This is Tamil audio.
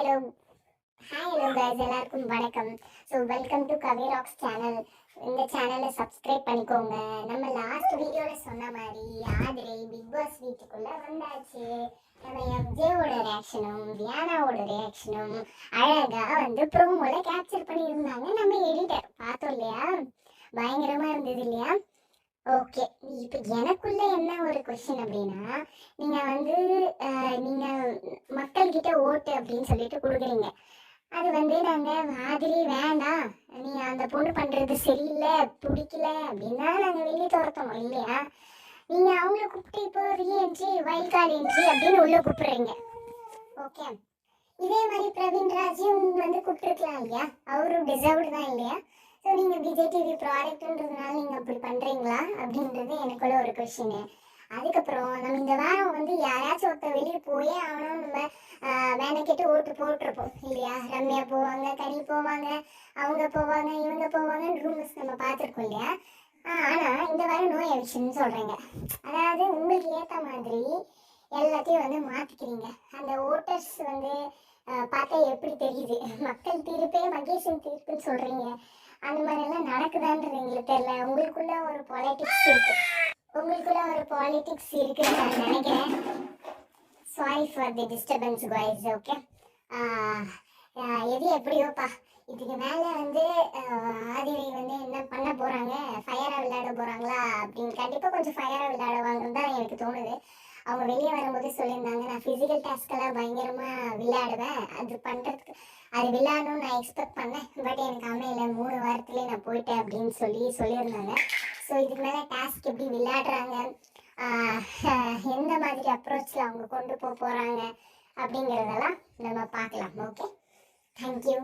ஹலோ ஹலோ கைஸ், எல்லாருக்கும் வணக்கம். So welcome to Kavi rocks channel. இந்த சேனலை சப்ஸ்கிரைப் பண்ணிக்கோங்க. நம்ம லாஸ்ட் வீடியோவில் சொன்ன மாதிரி ஆதிரை பிக் பாஸ் வீட்டுக்குள்ளே வந்தாச்சு. நம்ம எஃப்ஜேவோட ரியாக்ஷனும் வியானாவோட ரியாக்ஷனும் அழகாக ப்ரோமோவில் கேப்சர் பண்ணியிருந்தாங்க. நம்ம எடிட்டர் பார்த்தோம் இல்லையா, பயங்கரமாக இருந்தது இல்லையா? ஓகே, இப்போ எனக்குள்ள என்ன ஒரு கொஸ்டின் அப்படின்னா, நீங்கள் மக்கள்கிட்ட ஓட்டு அப்படின்னு சொல்லிட்டு கொடுக்குறீங்க. அது நாங்கள் மாதிரி வேண்டாம், நீ அந்த பொண்ணு பண்ணுறது சரியில்லை, பிடிக்கல அப்படின்னா நாங்கள் வெளியே துரத்தோம் இல்லையா? நீங்கள் அவங்கள கூப்பிட்டு இப்போ ரீஎன்ட்ரி வைல்ட் கார்டு என்ட்ரி அப்படின்னு உள்ளே கூப்பிடுறீங்க. ஓகே, இதே மாதிரி பிரவீன் ராஜையும் கூப்பிட்டுருக்கலாம் இல்லையா? அவரும் டிசர்வ்டு தான் இல்லையா? ஸோ நீங்கள் விஜய் டிவி ப்ராடக்ட்ன்றதுனால நீங்கள் அப்படி பண்ணுறீங்களா அப்படின்றது எனக்குள்ள ஒரு கொஷின். அதுக்கப்புறம் நம்ம இந்த வாரம் யாராச்சும் ஒருத்தர் வெளியே போயே ஆகணும், நம்ம வேணக்கிட்டு ஓட்டு போட்டிருப்போம் இல்லையா? ரம்யா போவாங்க, கனி போவாங்க, அவங்க போவாங்க, இவங்க போவாங்கன்னு ரூம்ஸ் நம்ம பார்த்துருக்கோம் இல்லையா? ஆனால் இந்த வாரம் நோ எவிக்ஷன் சொல்கிறீங்க. அதாவது உங்களுக்கு ஏற்ற மாதிரி எல்லாத்தையும் மாற்றிக்கிறீங்க. அந்த ஓட்டர்ஸ் பார்த்தா எப்படி தெரியுது, மக்கள் தீர்ப்பே மகேஷன் தீர்ப்புன்னு சொல்கிறீங்க. அந்த மாதிரிலாம் நடக்குதான்றது எங்களுக்கு தெரியல. உங்களுக்குள்ள ஒரு பாலிட்டிக்ஸ் இருக்குன்னு நான் நினைக்கிறேன். Sorry for the disturbance guys. Okay, எது எப்படியோப்பா, இதுக்கு மேலே ஆதிரை என்ன பண்ண போகிறாங்க, ஃபயராக விளையாட போகிறாங்களா அப்படின்னு கண்டிப்பாக கொஞ்சம் ஃபயராக விளையாடுவாங்கன்னு தான் எனக்கு தோணுது. அவங்க வெளியே வரும்போது சொல்லியிருந்தாங்க, நான் ஃபிசிக்கல் டாஸ்க்கெல்லாம் பயங்கரமாக விளையாடுவேன், அது பண்ணுறதுக்கு அது விளையாடணும்னு நான் எக்ஸ்பெக்ட் பண்ணேன். பட் எனக்கு அமையல, 3 வாரத்துலேயே நான் போயிட்டேன் அப்படின்னு சொல்லியிருந்தாங்க. ஸோ இதுக்கு மேலே டாஸ்க் எப்படி விளையாடுறாங்க, எந்த மாதிரி அப்ரோச்சில் அவங்க கொண்டு போகிறாங்க அப்படிங்கிறதெல்லாம் நம்ம பார்க்கலாம். Okay, thank you.